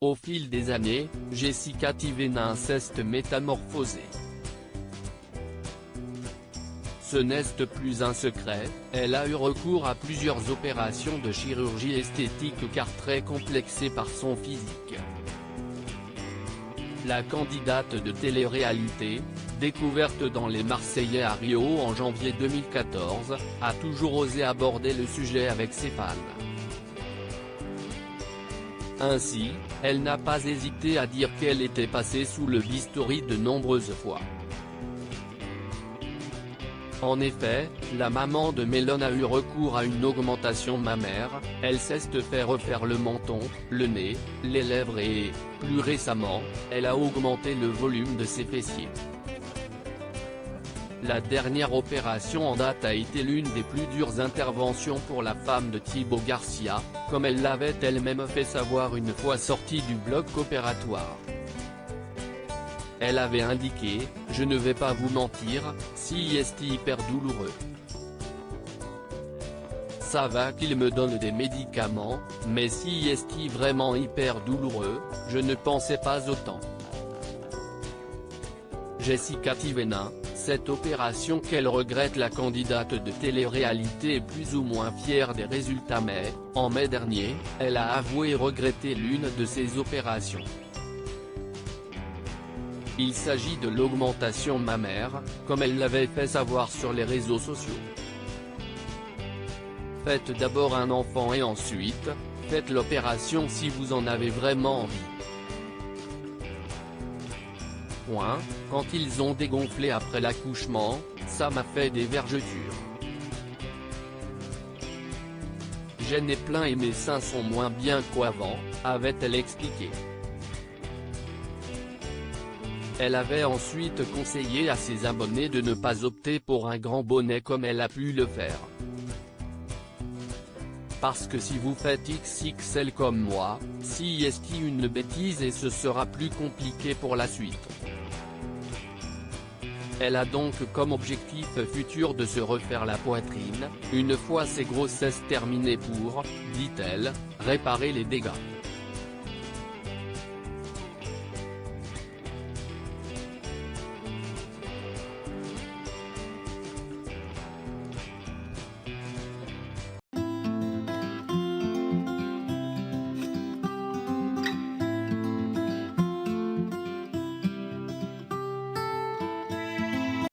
Au fil des années, Jessica Tivenin s'est métamorphosée. Ce n'est plus un secret, elle a eu recours à plusieurs opérations de chirurgie esthétique car très complexée par son physique. La candidate de télé-réalité, découverte dans Les Marseillais à Rio en janvier 2014, a toujours osé aborder le sujet avec ses fans. Ainsi, elle n'a pas hésité à dire qu'elle était passée sous le bistouri de nombreuses fois. En effet, la maman de Mélone a eu recours à une augmentation mammaire, elle s'est fait refaire le menton, le nez, les lèvres et, plus récemment, elle a augmenté le volume de ses fessiers. La dernière opération en date a été l'une des plus dures interventions pour la femme de Thibaut Garcia, comme elle l'avait elle-même fait savoir une fois sortie du bloc opératoire. Elle avait indiqué « Je ne vais pas vous mentir, c'est hyper douloureux. Ça va qu'il me donne des médicaments, mais c'est vraiment hyper douloureux, je ne pensais pas autant. » Jessica Tivenin, cette opération qu'elle regrette. La candidate de télé-réalité est plus ou moins fière des résultats mais, en mai dernier, elle a avoué regretter l'une de ses opérations. Il s'agit de l'augmentation mammaire, comme elle l'avait fait savoir sur les réseaux sociaux. Faites d'abord un enfant et ensuite, faites l'opération si vous en avez vraiment envie. Quand ils ont dégonflé après l'accouchement, ça m'a fait des vergetures. J'ai nez plein et mes seins sont moins bien qu'avant, avait-elle expliqué. Elle avait ensuite conseillé à ses abonnés de ne pas opter pour un grand bonnet comme elle a pu le faire. Parce que si vous faites XXL comme moi, c'est une bêtise et ce sera plus compliqué pour la suite. Elle a donc comme objectif futur de se refaire la poitrine, une fois ses grossesses terminées pour, dit-elle, réparer les dégâts.